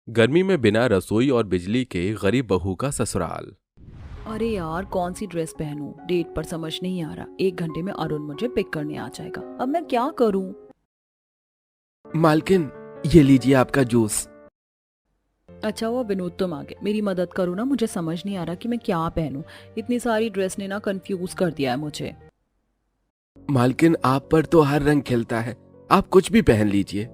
गर्मी में बिना रसोई और बिजली के गरीब बहू का ससुराल। अरे यार कौन सी ड्रेस पहनूं? डेट पर समझ नहीं आ रहा। 1 घंटे में अरुण मुझे पिक करने आ जाएगा। अब मैं क्या करूं? मालकिन, ये लीजिए आपका जूस। अच्छा हुआ विनोद तुम आ गए। मेरी मदद करो ना, मुझे समझ नहीं आ रहा कि मैं क्या पहनूं। इतनी सारी ड्रेस ने ना कंफ्यूज कर दिया है मुझे। मालकिन, आप पर तो हर रंग खिलता है, आप कुछ भी पहन लीजिए।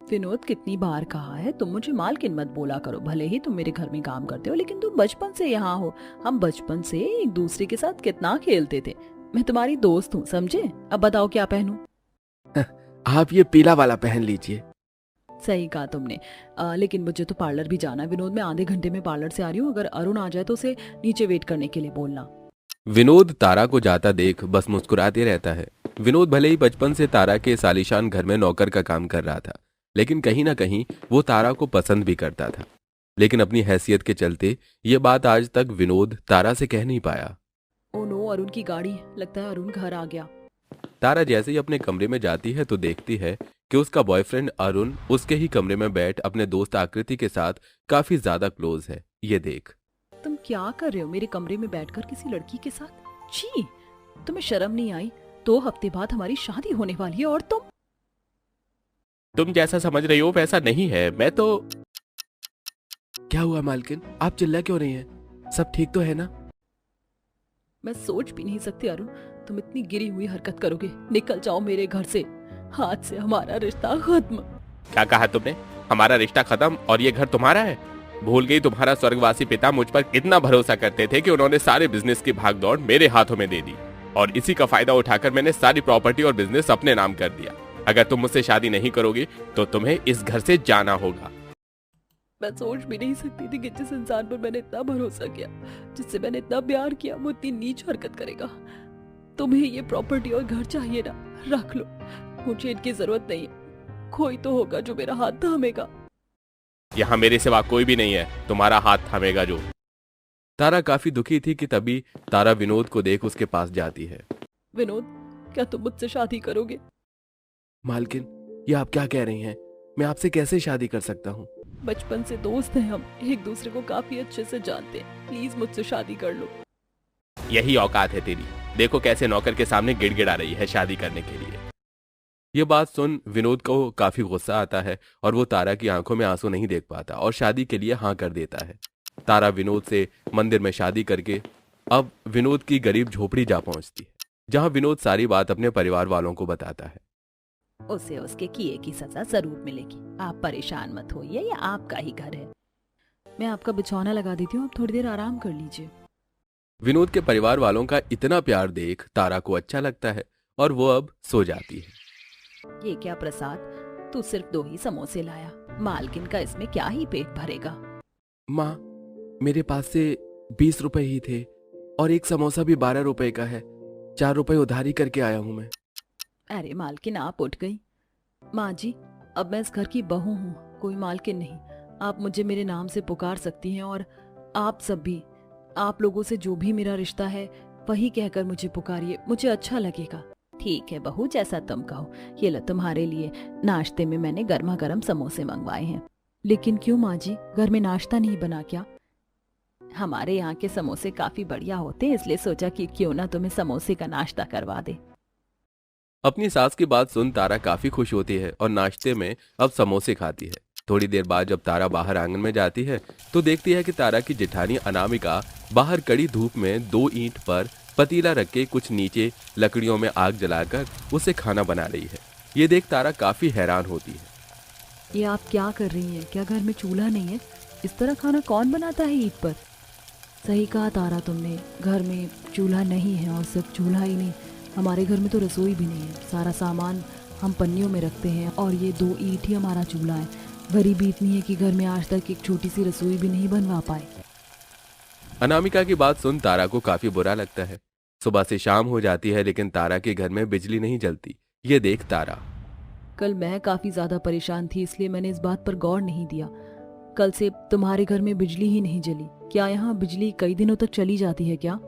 विनोद कितनी बार कहा है तुम मुझे मालकिन मत बोला करो। भले ही तुम मेरे घर में काम करते हो लेकिन तुम बचपन से यहाँ हो। हम बचपन से एक दूसरे के साथ कितना खेलते थे। मैं तुम्हारी दोस्त हूँ, समझे? अब बताओ क्या पहनूं? आप ये पीला वाला पहन लीजिए। सही कहा तुमने। लेकिन मुझे तो पार्लर भी जाना है विनोद। मैं आधे घंटे में पार्लर से आ रही हूँ। अगर अरुण आ जाए तो उसे नीचे वेट करने के लिए बोलना। विनोद तारा को जाता देख बस मुस्कुराते रहता है। विनोद भले ही बचपन से तारा के सालीशान घर में नौकर का काम कर रहा था, लेकिन कहीं ना कहीं वो तारा को पसंद भी करता था। लेकिन अपनी हैसियत के चलते ये बात आज तक विनोद तारा से कह नहीं पाया। ओ नो, अरुण की गाड़ी। लगता है अरुण घर आ गया। तारा जैसे ही अपने कमरे में जाती है तो देखती है कि उसका बॉयफ्रेंड अरुण उसके ही कमरे में बैठ अपने दोस्त आकृति के साथ काफी ज्यादा क्लोज है। ये देख। तुम क्या कर रहे हो मेरे कमरे में बैठकर किसी लड़की के साथ? छी, तुम्हें शर्म नहीं आई? 2 हफ्ते बाद हमारी शादी होने वाली है और तुम जैसा समझ रही हो वैसा नहीं है। मैं तो क्या हुआ मालकिन, आप चिल्ला क्यों रही हैं? सब ठीक तो है ना? मैं सोच भी नहीं सकती अरुण तुम इतनी गिरी हुई हरकत करोगे। निकल जाओ मेरे घर से। हाथ से हमारा रिश्ता खत्म। क्या कहा तुमने? हमारा रिश्ता खत्म और ये घर तुम्हारा है? भूल गई तुम्हारा स्वर्गवासी पिता मुझ पर कितना भरोसा करते थे कि उन्होंने सारे बिजनेस की भागदौड़ मेरे हाथों में दे दी, और इसी का फायदा उठाकर मैंने सारी प्रॉपर्टी और बिजनेस अपने नाम कर दिया। अगर तुम मुझसे शादी नहीं करोगी तो तुम्हें इस घर से जाना होगा। मैं सोच भी नहीं सकती थी कि जिस इंसान पर मैंने इतना भरोसा किया, जिससे मैंने इतना प्यार किया, वो इतनी नीच हरकत करेगा। तुम्हें ये प्रॉपर्टी और घर चाहिए ना, रख लो। मुझे इनकी जरूरत नहीं है। कोई तो होगा जो मेरा हाथ थामेगा। यहाँ मेरे सिवा कोई भी नहीं है तुम्हारा हाथ थामेगा जो। तारा काफी दुखी थी कि तभी तारा विनोद को देख उसके पास जाती है। विनोद, क्या तुम मुझसे शादी करोगे? मालकिन, ये आप क्या कह रही हैं? मैं आपसे कैसे शादी कर सकता हूँ? बचपन से दोस्त हैं हम, एक दूसरे को काफी अच्छे से जानते हैं। प्लीज मुझसे शादी कर लो। यही औकात है तेरी। देखो कैसे नौकर के सामने गिड़गिड़ा रही है शादी करने के लिए। ये बात सुन विनोद को काफी गुस्सा आता है और वो तारा की आंखों में आंसू नहीं देख पाता और शादी के लिए हाँ कर देता है। तारा विनोद से मंदिर में शादी करके अब विनोद की गरीब झोपड़ी जा पहुंचती है, जहां विनोद सारी बात अपने परिवार वालों को बताता है। उसे उसके किए की सजा जरूर मिलेगी। आप परेशान मत होइए, ये आपका ही घर है। मैं आपका बिछौना लगा देती हूँ, आप थोड़ी देर आराम कर लीजिए। विनोद के परिवार वालों का इतना प्यार देख तारा को अच्छा लगता है और वो अब सो जाती है। ये क्या प्रसाद, तू सिर्फ 2 ही समोसे लाया। मालकिन का इसमें क्या ही पेट भरेगा। माँ, मेरे पास से 20 रुपए ही थे और एक समोसा भी 12 रुपए का है। 4 रुपए उधारी करके आया हूँ मैं। अरे मालकिन, आप उठ गई। माँ जी, अब मैं इस घर की बहू हूँ, कोई मालकिन नहीं। आप मुझे मेरे नाम से पुकार सकती हैं और आप सब भी। आप लोगों से जो भी मेरा रिश्ता है वही कहकर मुझे पुकारिए, मुझे अच्छा लगेगा। ठीक है बहू, जैसा तुम कहो। ये लो तुम्हारे लिए। नाश्ते में मैंने गर्मा गर्म समोसे मंगवाए हैं। लेकिन क्यों माँ जी, घर में नाश्ता नहीं बना क्या? हमारे यहाँ के समोसे काफी बढ़िया होते हैं, इसलिए सोचा कि क्यों ना तुम्हें समोसे का नाश्ता करवा दे। अपनी सास की बात सुन तारा काफी खुश होती है और नाश्ते में अब समोसे खाती है। थोड़ी देर बाद जब तारा बाहर आंगन में जाती है तो देखती है कि तारा की जेठानी अनामिका बाहर कड़ी धूप में 2 ईंट पर पतीला रख के कुछ नीचे लकड़ियों में आग जलाकर उसे खाना बना रही है। ये देख तारा काफी हैरान होती है। ये आप क्या कर रही हैं? क्या घर में चूल्हा नहीं है? इस तरह खाना कौन बनाता है ईद पर? सही कहा तारा तुमने, घर में चूल्हा नहीं है। और सिर्फ चूल्हा ही नहीं, हमारे घर में तो रसोई भी नहीं है। सारा सामान हम पन्नियों में रखते हैं और ये 2 ईंट ही हमारा चूल्हा है। गरीबी इतनी है कि घर में आज तक एक छोटी सी रसोई भी नहीं बनवा पाए। अनामिका की बात सुन तारा को काफी बुरा लगता है। सुबह से शाम हो जाती है लेकिन तारा के घर में बिजली नहीं जलती। ये देख तारा। कल मैं काफी ज्यादा परेशान थी, इसलिए मैंने इस बात पर गौर नहीं दिया। कल से तुम्हारे घर में बिजली ही नहीं जली। क्या यहाँ बिजली कई दिनों तक चली जाती है क्या?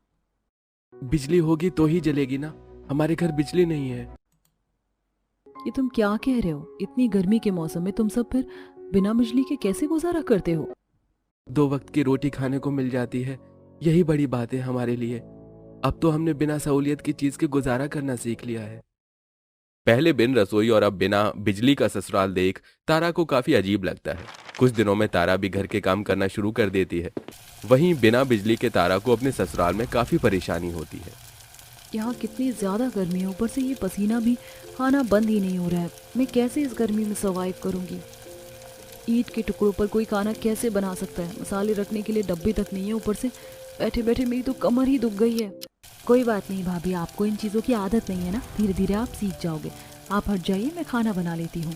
बिजली होगी तो ही जलेगी ना, हमारे घर बिजली नहीं है। ये तुम क्या कह रहे हो? इतनी गर्मी के मौसम में तुम सब फिर बिना बिजली के कैसे गुजारा करते हो? 2 वक्त की रोटी खाने को मिल जाती है, यही बड़ी बात है हमारे लिए। अब तो हमने बिना सहूलियत की चीज के गुजारा करना सीख लिया है। पहले बिन रसोई और अब बिना बिजली का ससुराल देख तारा को काफी अजीब लगता है। कुछ दिनों में तारा भी घर के काम करना शुरू कर देती है। वहीं बिना बिजली के तारा को अपने ससुराल में काफी परेशानी होती है। यहाँ कितनी ज्यादा गर्मी है, ऊपर से ये पसीना भी आना बंद ही नहीं हो रहा है। मैं कैसे इस गर्मी में सर्वाइव करूंगी? ईंट के टुकड़ों पर कोई खाना कैसे बना सकता है? मसाले रखने के लिए डब्बे तक नहीं है, ऊपर से बैठे बैठे मेरी तो कमर ही दुख गई है। कोई बात नहीं भाभी, आपको इन चीज़ों की आदत नहीं है ना, धीरे धीरे आप सीख जाओगे। आप हट जाइए, मैं खाना बना लेती हूँ।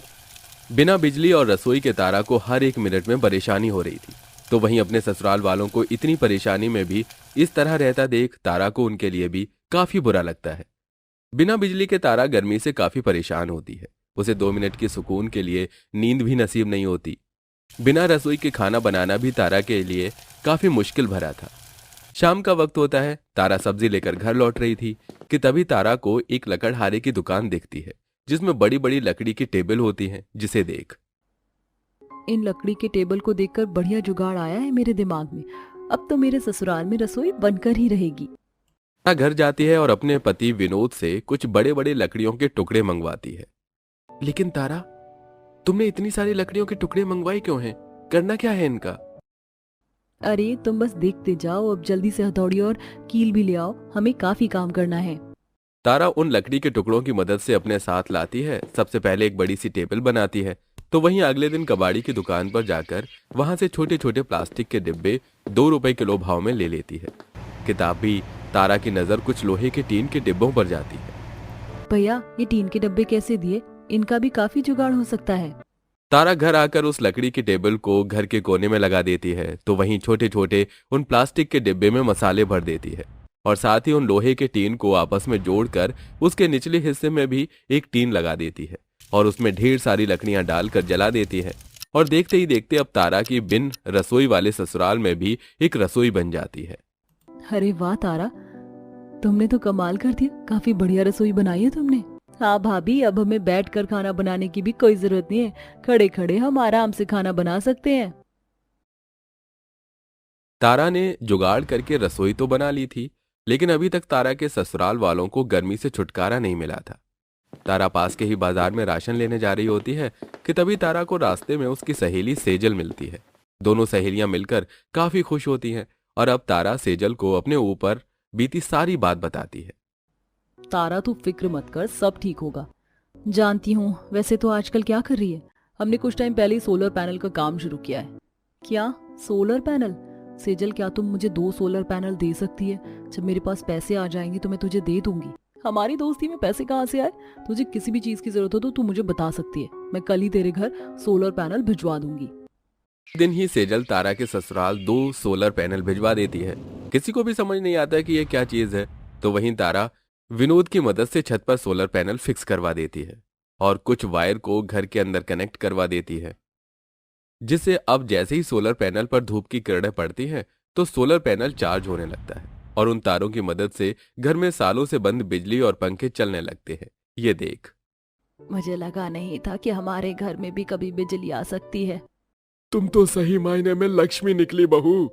बिना बिजली और रसोई के तारा को हर एक मिनट में परेशानी हो रही थी। तो वहीं अपने ससुराल वालों को इतनी परेशानी में भी इस तरह रहता देख तारा को उनके लिए भी काफी बुरा लगता है। बिना बिजली के तारा गर्मी से काफी परेशान होती है। उसे 2 मिनट की सुकून के लिए नींद भी नसीब नहीं होती। बिना रसोई के खाना बनाना भी तारा के लिए काफी मुश्किल भरा था। शाम का वक्त होता है। तारा सब्जी लेकर घर लौट रही थी कि तभी तारा को एक लकड़हारे की दुकान दिखती है जिसमें बड़ी बड़ी लकड़ी की टेबल होती हैं, जिसे देख इन लकड़ी के टेबल को देखकर बढ़िया जुगाड़ आया है मेरे दिमाग में। अब तो मेरे ससुराल में रसोई बनकर ही रहेगी। तारा घर जाती है और अपने पति विनोद से कुछ बड़े बड़े लकड़ियों के टुकड़े मंगवाती है। लेकिन तारा, तुमने इतनी सारी लकड़ियों के टुकड़े मंगवाए क्यों हैं? करना क्या है इनका? अरे तुम बस देखते जाओ, अब जल्दी से हथौड़ी और कील भी ले आओ, हमें काफी काम करना है। तारा उन लकड़ी के टुकड़ों की मदद से अपने साथ लाती है। सबसे पहले एक बड़ी सी टेबल बनाती है। तो वहीं अगले दिन कबाड़ी की दुकान पर जाकर वहां से छोटे छोटे प्लास्टिक के डिब्बे 2 रुपए किलो भाव में ले लेती है। किताब भी तारा की नजर कुछ लोहे के टीन के डिब्बों पर जाती है। भैया, ये टीन के डब्बे कैसे दिए? इनका भी काफी जुगाड़ हो सकता है। तारा घर आकर उस लकड़ी की टेबल को घर के कोने में लगा देती है। तो वहीं छोटे छोटे उन प्लास्टिक के डिब्बे में मसाले भर देती है और साथ ही उन लोहे के टीन को आपस में जोड़कर उसके निचले हिस्से में भी एक टीन लगा देती है और उसमें ढेर सारी लकड़ियां डालकर जला देती है। और देखते ही देखते अब तारा की बिन रसोई वाले ससुराल में भी एक रसोई बन जाती है। अरे वाह तारा, तुमने तो कमाल कर दिया, काफी बढ़िया रसोई बनाई है तुमने। हाँ भाभी, अब हमें बैठकर खाना बनाने की भी कोई जरूरत नहीं है, खड़े खड़े हम आराम से खाना बना सकते हैं। तारा ने जुगाड़ करके रसोई तो बना ली थी, लेकिन अभी तक तारा के ससुराल वालों को गर्मी से छुटकारा नहीं मिला था। तारा पास के ही बाजार में राशन लेने जा रही होती है कि तभी तारा को रास्ते में उसकी सहेली सेजल मिलती है। दोनों सहेलियां मिलकर काफी खुश होती हैं और अब तारा सेजल को अपने ऊपर बीती सारी बात बताती है। तारा तू फिक्र मत कर, सब ठीक होगा। जानती हूँ, वैसे तो आजकल क्या कर रही है? हमने कुछ टाइम पहले ही सोलर पैनल का काम शुरू किया है। क्या सोलर पैनल? सेजल, क्या तुम मुझे 2 सोलर पैनल दे सकती है? जब मेरे पास पैसे आ जाएंगे तो मैं तुझे दे दूंगी। हमारी दोस्ती में पैसे कहाँ से आए? तुझे किसी भी चीज की जरूरत हो तो तू मुझे बता सकती है, मैं कल ही तेरे घर सोलर पैनल भिजवा दूंगी। दिन ही सेजल तारा के ससुराल 2 सोलर पैनल भिजवा देती है। किसी को भी समझ नहीं आता कि यह क्या चीज है। तो वहीं तारा विनोद की मदद से छत पर सोलर पैनल फिक्स करवा देती है और कुछ वायर को घर के अंदर कनेक्ट करवा देती है, जिससे अब जैसे ही सोलर पैनल पर धूप की किरणें पड़ती हैं तो सोलर पैनल चार्ज होने लगता है और उन तारों की मदद से घर में सालों से बंद बिजली और पंखे चलने लगते हैं। ये देख, मुझे लगा नहीं था कि हमारे घर में भी कभी बिजली आ सकती है। तुम तो सही मायने में लक्ष्मी निकली बहू।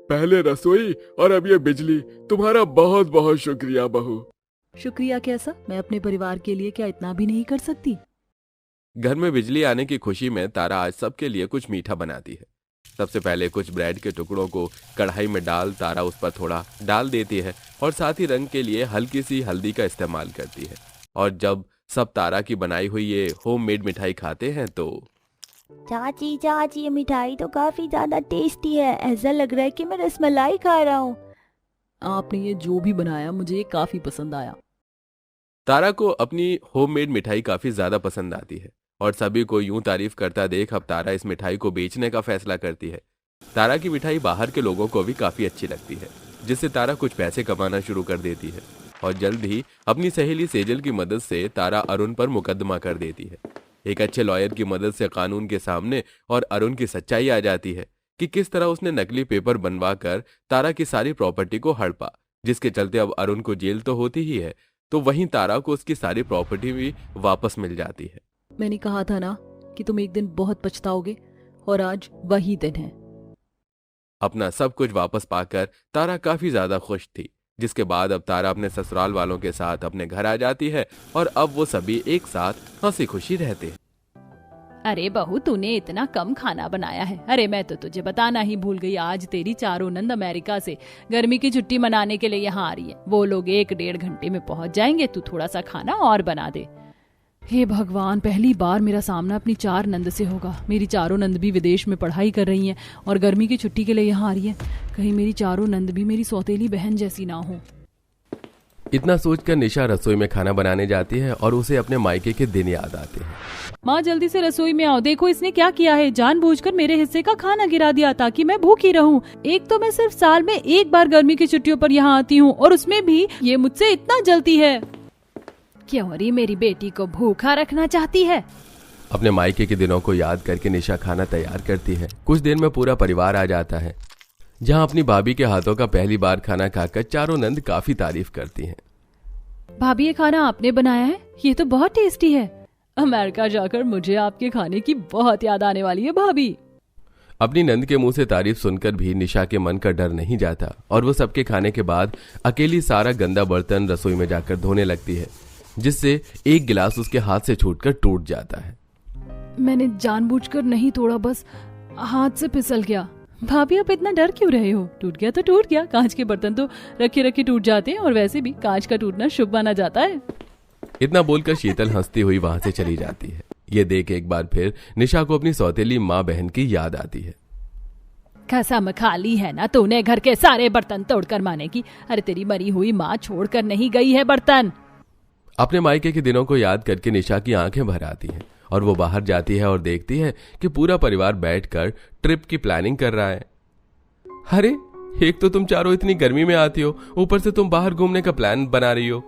पहले रसोई और अब ये बिजली। तुम्हारा बहुत बहुत शुक्रिया बहू। शुक्रिया कैसा? मैं अपने परिवार के लिए क्या इतना भी नहीं कर सकती? घर में बिजली आने की खुशी में तारा आज सबके लिए कुछ मीठा बनाती है। सबसे पहले कुछ ब्रेड के टुकड़ों को कढ़ाई में डाल तारा उस पर थोड़ा डाल देती है और साथ ही रंग के लिए हल्की सी हल्दी का इस्तेमाल करती है। और जब सब तारा की बनाई हुई ये होममेड मिठाई खाते हैं तो चाची चाची, ये मिठाई तो काफी ज्यादा टेस्टी है, ऐसा लग रहा है कि मैं रसमलाई खा रहा हूँ। आपने ये जो भी बनाया मुझे ये काफी पसंद आया। तारा को अपनी होममेड मिठाई काफी ज्यादा पसंद आती है और सभी को यूं तारीफ करता देख अब तारा इस मिठाई को बेचने का फैसला करती है। तारा की मिठाई बाहर के लोगों को भी काफी अच्छी लगती है, जिससे तारा कुछ पैसे कमाना शुरू कर देती है और जल्द ही अपनी सहेली सेजल की मदद से तारा अरुण पर मुकदमा कर देती है। एक अच्छे लॉयर की मदद से कानून के सामने और अरुण की सच्चाई आ जाती है कि किस तरह उसने नकली पेपर बनवा कर तारा की सारी प्रॉपर्टी को हड़पा, जिसके चलते अब अरुण को जेल तो होती ही है, तो वहीं तारा को उसकी सारी प्रॉपर्टी भी वापस मिल जाती है। मैंने कहा था ना कि तुम एक दिन बहुत पछताओगे। और आज वही दिन है। अपना सब कुछ वापस पाकर तारा काफी ज्यादा खुश थी, जिसके बाद अब तारा अपने ससुराल वालों के साथ अपने घर आ जाती है और अब वो सभी एक साथ हंसी खुशी रहते हैं। अरे बहू, तूने इतना कम खाना बनाया है। अरे मैं तो तुझे बताना ही भूल गई, आज तेरी चारों नंद अमेरिका से गर्मी की छुट्टी मनाने के लिए यहाँ आ रही है। वो लोग 1-1.5 घंटे में पहुंच जाएंगे, तू थोड़ा सा खाना और बना दे। हे भगवान, पहली बार मेरा सामना अपनी 4 नंद से होगा। मेरी चारों नंद भी विदेश में पढ़ाई कर रही हैं और गर्मी की छुट्टी के लिए यहाँ आ रही है। कहीं मेरी चारों नंद भी मेरी सौतेली बहन जैसी ना हो। इतना सोचकर निशा रसोई में खाना बनाने जाती है और उसे अपने मायके के दिन याद आते हैं। माँ जल्दी से रसोई में आओ, देखो इसने क्या किया है। जानबूझकर मेरे हिस्से का खाना गिरा दिया ताकि मैं भूखी रहूं। एक तो मैं सिर्फ साल में एक बार गर्मी की छुट्टियों पर यहाँ आती हूँ और उसमें भी ये मुझसे इतना जलती है। क्यों री मेरी बेटी को भूखा रखना चाहती है। अपने मायके के दिनों को याद करके निशा खाना तैयार करती है। कुछ देर में पूरा परिवार आ जाता है, जहाँ अपनी भाभी के हाथों का पहली बार खाना खाकर चारों नंद काफी तारीफ करती हैं। भाभी, ये खाना आपने बनाया है? ये तो बहुत टेस्टी है। अमेरिका जाकर मुझे आपके खाने की बहुत याद आने वाली है भाभी। अपनी नंद के मुंह से तारीफ सुनकर भी निशा के मन का डर नहीं जाता और वो सबके खाने के बाद अकेली सारा गंदा बर्तन रसोई में जाकर धोने लगती है, जिससे एक गिलास उसके हाथ से छूटकर टूट जाता है। मैंने जानबूझकर नहीं तोड़ा, बस हाथ से फिसल गया। भाभी, आप इतना डर क्यों रहे हो? टूट गया तो टूट गया। कांच के बर्तन तो रखे रखे टूट जाते हैं और वैसे भी कांच का टूटना शुभ माना जाता है। इतना बोलकर शीतल हंसती हुई वहां से चली जाती है। ये देख एक बार फिर निशा को अपनी सौतेली माँ बहन की याद आती है। कसम खाली है ना तूने घर के सारे बर्तन तोड़कर माने की। अरे तेरी मरी हुई माँ छोड़कर नहीं गई है बर्तन। अपने मायके के दिनों को याद करके निशा की आंखें भर आती हैं और वो बाहर जाती है और देखती है कि पूरा परिवार बैठकर ट्रिप की प्लानिंग कर रहा है। अरे, एक तो तुम चारों इतनी गर्मी में आती हो, ऊपर से तुम बाहर घूमने का प्लान बना रही हो।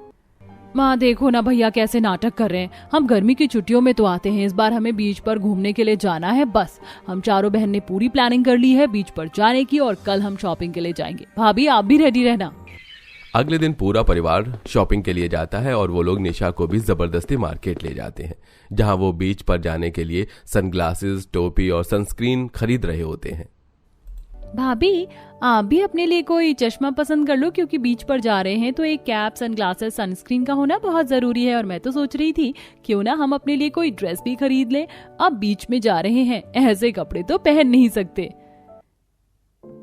माँ देखो ना भैया कैसे नाटक कर रहे हैं। हम गर्मी की छुट्टियों में तो आते हैं, इस बार हमें बीच पर घूमने के लिए जाना है। बस हम चारों बहन ने पूरी प्लानिंग कर ली है बीच पर जाने की और कल हम शॉपिंग के लिए जाएंगे। भाभी, आप भी रेडी रहना। अगले दिन पूरा परिवार शॉपिंग के लिए जाता है और वो लोग निशा को भी जबरदस्ती मार्केट ले जाते हैं, जहां वो बीच पर जाने के लिए सनग्लासेस, टोपी और सनस्क्रीन खरीद रहे होते हैं। भाभी, आप भी अपने लिए कोई चश्मा पसंद कर लो, क्योंकि बीच पर जा रहे हैं तो एक कैप, सनग्लासेस, सनस्क्रीन का होना बहुत जरूरी है। और मैं तो सोच रही थी क्यों ना हम अपने लिए कोई ड्रेस भी खरीद लें। अब बीच में जा रहे हैं, ऐसे कपड़े तो पहन नहीं सकते।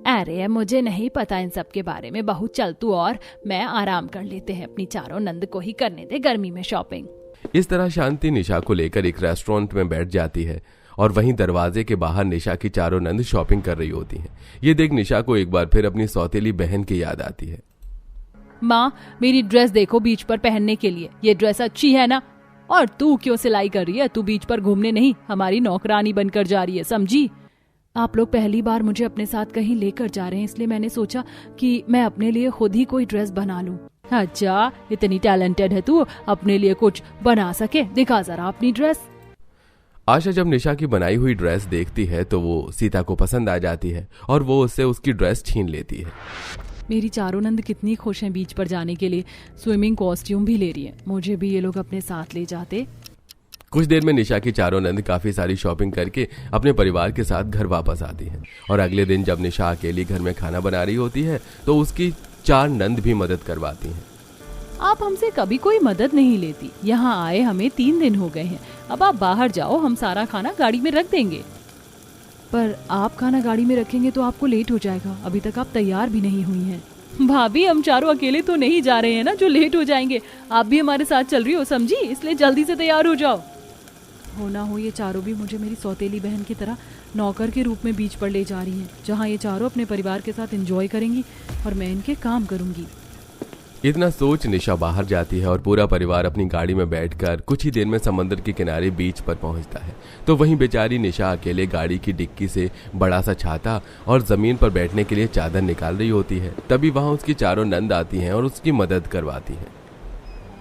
अरे मुझे नहीं पता इन सब के बारे में, बहुत चल तू और मैं आराम कर लेते हैं। अपनी चारों नंद को ही करने दे गर्मी में शॉपिंग। इस तरह शांति निशा को लेकर एक रेस्टोरेंट में बैठ जाती है और वहीं दरवाजे के बाहर निशा की चारों नंद शॉपिंग कर रही होती हैं। ये देख निशा को एक बार फिर अपनी सौतेली बहन की याद आती है। माँ, मेरी ड्रेस देखो बीच पर पहनने के लिए। ये ड्रेस अच्छी है ना? और तू क्यों सिलाई कर रही है? तू बीच पर घूमने नहीं, हमारी नौकरानी बनकर जा रही है, समझी? आप लोग पहली बार मुझे अपने साथ कहीं लेकर जा रहे हैं, इसलिए मैंने सोचा कि मैं अपने लिए खुद ही कोई ड्रेस बना लूं। अच्छा, इतनी टैलेंटेड है तू, अपने लिए कुछ बना सके? दिखा जरा अपनी ड्रेस। आशा जब निशा की बनाई हुई ड्रेस देखती है तो वो सीता को पसंद आ जाती है और वो उससे उसकी ड्रेस छीन लेती है। मेरी चारों नंद कितनी खुश हैं बीच पर जाने के लिए। स्विमिंग कॉस्ट्यूम भी ले रही है। मुझे भी ये लोग अपने साथ ले जाते। कुछ देर में निशा की चारों नंद काफी सारी शॉपिंग करके अपने परिवार के साथ घर वापस आती हैं और अगले दिन जब निशा अकेली घर में खाना बना रही होती है तो उसकी 4 नंद भी मदद करवाती हैं। आप हमसे कभी कोई मदद नहीं लेती। यहाँ आए हमें 3 दिन हो गए हैं। अब आप बाहर जाओ, हम सारा खाना गाड़ी में रख देंगे। पर आप खाना गाड़ी में रखेंगे तो आपको लेट हो जाएगा। अभी तक आप तैयार भी नहीं हुई हैं। भाभी, हम चारों अकेले तो नहीं जा रहे हैं ना जो लेट हो जाएंगे। आप भी हमारे साथ चल रही हो, समझी? इसलिए जल्दी से तैयार हो जाओ। हो ना हो ये चारों भी मुझे मेरी सौतेली बहन की तरह नौकर के रूप में बीच पर ले जा रही हैं, जहाँ ये चारों अपने परिवार के साथ एंजॉय करेंगी और मैं इनके काम करूंगी। इतना सोच निशा बाहर जाती है और पूरा परिवार अपनी गाड़ी में बैठकर कुछ ही देर में समंदर के किनारे बीच पर पहुंचता है। तो वहीं बेचारी निशा अकेले गाड़ी की डिक्की से बड़ा सा छाता और जमीन पर बैठने के लिए चादर निकाल रही होती है। तभी वहां उसकी चारों नंद आती हैं और उसकी मदद करवाती हैं।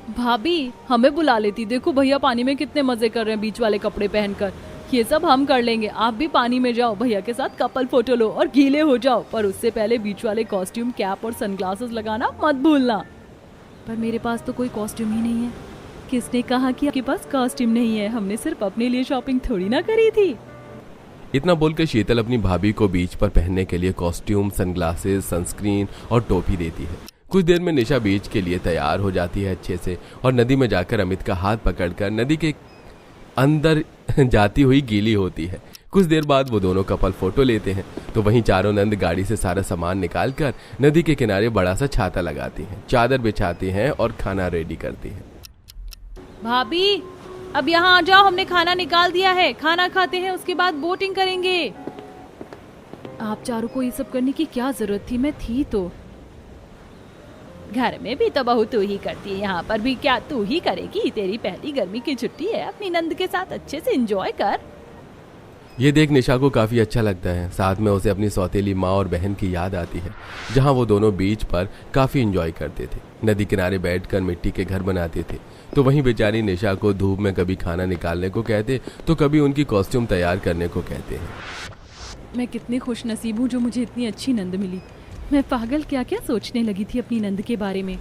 भाभी, हमें बुला लेती। देखो भैया पानी में कितने मजे कर रहे हैं बीच वाले कपड़े पहनकर। ये सब हम कर लेंगे, आप भी पानी में जाओ, भैया के साथ कपल फोटो लो और गीले हो जाओ। पर उससे पहले बीच वाले कॉस्ट्यूम, कैप और सनग्लासेस लगाना मत भूलना। पर मेरे पास तो कोई कॉस्ट्यूम ही नहीं है। किसने कहा कि आपके पास कॉस्ट्यूम नहीं है? हमने सिर्फ अपने लिए शॉपिंग थोड़ी ना करी थी। इतना बोलकर शीतल अपनी भाभी को बीच पर पहनने के लिए कॉस्ट्यूम, सनग्लासेस, सनस्क्रीन और टोपी देती है। कुछ देर में निशा बीच के लिए तैयार हो जाती है अच्छे से और नदी में जाकर अमित का हाथ पकड़कर नदी के अंदर जाती हुई गीली होती है। कुछ देर बाद वो दोनों कपल फोटो लेते हैं तो वहीं चारों नंद गाड़ी से सारा सामान निकालकर नदी के किनारे बड़ा सा छाता लगाती हैं, चादर बिछाती हैं और खाना रेडी करती हैं। भाभी अब यहाँ आ जाओ, हमने खाना निकाल दिया है, खाना खाते हैं उसके बाद बोटिंग करेंगे। आप चारों को ये सब करने की क्या जरूरत थी, मैं थी तो। घर में भी तो बहू तू ही करती है, यहाँ पर भी क्या तू ही करेगी? तेरी पहली गर्मी की छुट्टी है, अपनी नंद के साथ अच्छे से एंजॉय कर। ये देख निशा को काफी अच्छा लगता है। साथ में उसे अपनी सौतेली माँ और बहन की याद आती है, जहाँ वो दोनों बीच पर काफी एंजॉय करते थे, नदी किनारे बैठकर मिट्टी के घर बनाते थे। तो वहीं बेचारी निशा को धूप में कभी खाना निकालने को कहते तो कभी उनकी कॉस्ट्यूम तैयार करने को कहते हैं। मैं कितनी खुश नसीब हूँ जो मुझे इतनी अच्छी नंद मिली। मैं पागल क्या क्या सोचने लगी थी अपनी नंद के बारे में।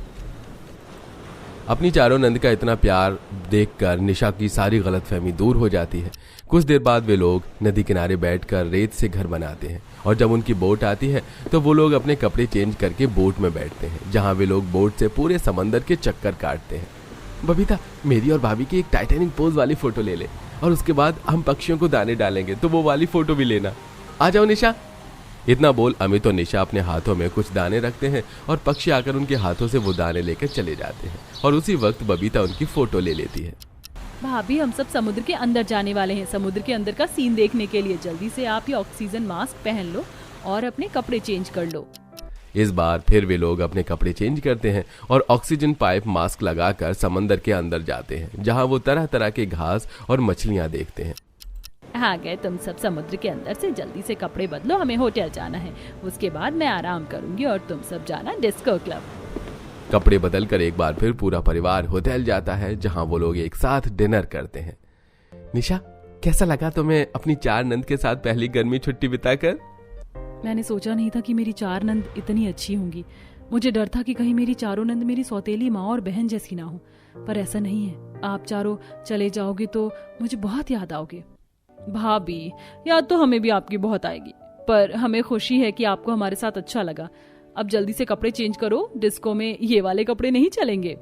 अपनी चारों नंद का इतना प्यार देखकर निशा की सारी गलतफहमी दूर हो जाती है। कुछ देर बाद वे लोग नदी किनारे बैठकर रेत से घर बनाते हैं और जब उनकी बोट आती है तो वो लोग अपने कपड़े चेंज करके बोट में बैठते हैं, जहां वे लोग बोट से पूरे समंदर के चक्कर काटते हैं। बबीता, मेरी और भाभी की एक टाइटैनिक पोज वाली फोटो ले ले और उसके बाद हम पक्षियों को दाने डालेंगे, तो वो वाली फोटो भी लेना। आ जाओ निशा। इतना बोल अमित और निशा अपने हाथों में कुछ दाने रखते हैं और पक्षी आकर उनके हाथों से वो दाने लेकर चले जाते हैं और उसी वक्त बबीता उनकी फोटो ले लेती है। भाभी हम सब समुद्र के अंदर जाने वाले हैं, समुद्र के अंदर का सीन देखने के लिए। जल्दी से आप ये ऑक्सीजन मास्क पहन लो और अपने कपड़े चेंज कर लो। इस बार फिर वे लोग अपने कपड़े चेंज करते हैं और ऑक्सीजन पाइप मास्क लगाकर समंदर के अंदर जाते हैं, जहां वो तरह तरह के घास और मछलियां देखते हैं। आ गए तुम सब समुद्र के अंदर से, जल्दी से कपड़े बदलो, हमें होटल जाना है। उसके बाद मैं आराम करूंगी और तुम सब जाना डिस्को क्लब। कपड़े बदलकर एक बार फिर पूरा परिवार होटल जाता है, जहां वो लोग एक साथ डिनर करते हैं। निशा, कैसा लगा तुम्हें अपनी चार नंद के साथ पहली गर्मी छुट्टी बिताकर? मैंने सोचा नहीं था कि मेरी चार नंद इतनी अच्छी होंगी। मुझे डर था कि कहीं मेरी चारों नंद मेरी सौतेली माँ और बहन जैसी ना हो, पर ऐसा नहीं है। आप चारों चले जाओगे तो मुझे बहुत याद आओगे। भाभी, याद तो हमें भी आपकी बहुत आएगी, पर हमें खुशी है कि आपको हमारे साथ अच्छा लगा। अब जल्दी से कपड़े चेंज करो, डिस्को में ये वाले कपड़े नहीं चलेंगे।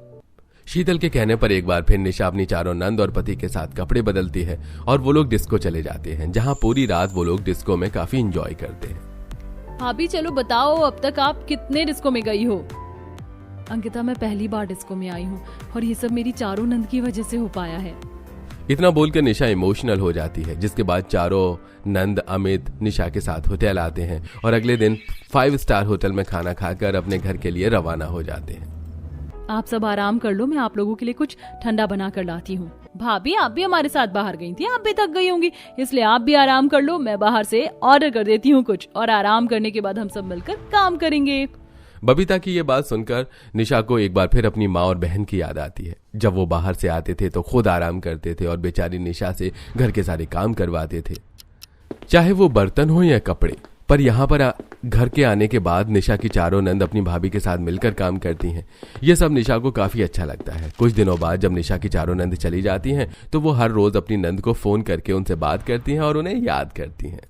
शीतल के कहने पर एक बार फिर निशा अपनी चारों नंद और पति के साथ कपड़े बदलती है और वो लोग डिस्को चले जाते हैं, जहां पूरी रात वो लोग डिस्को में काफी एंजॉय करते हैं। भाभी चलो बताओ, अब तक आप कितने डिस्को में गई हो? अंकिता, मैं पहली बार डिस्को में आई हूँ और ये सब मेरी चारों नंद की वजह से हो पाया है। इतना बोलकर निशा इमोशनल हो जाती है, जिसके बाद चारों नंद अमित निशा के साथ होटल आते हैं और अगले दिन 5 स्टार होटल में खाना खाकर अपने घर के लिए रवाना हो जाते हैं। आप सब आराम कर लो, मैं आप लोगों के लिए कुछ ठंडा बना कर लाती हूँ। भाभी, आप भी हमारे साथ बाहर गई थी, आप भी थक गई होंगी, इसलिए आप भी आराम कर लो। मैं बाहर से ऑर्डर कर देती हूँ कुछ, और आराम करने के बाद हम सब मिलकर काम करेंगे। बबीता की ये बात सुनकर निशा को एक बार फिर अपनी माँ और बहन की याद आती है। जब वो बाहर से आते थे तो खुद आराम करते थे और बेचारी निशा से घर के सारे काम करवाते थे, चाहे वो बर्तन हो या कपड़े। पर यहाँ पर घर के आने के बाद निशा की चारों नंद अपनी भाभी के साथ मिलकर काम करती हैं। ये सब निशा को काफी अच्छा लगता है। कुछ दिनों बाद जब निशा की चारों नंद चली जाती हैं तो वो हर रोज अपनी नंद को फोन करके उनसे बात करती हैं और उन्हें याद करती हैं।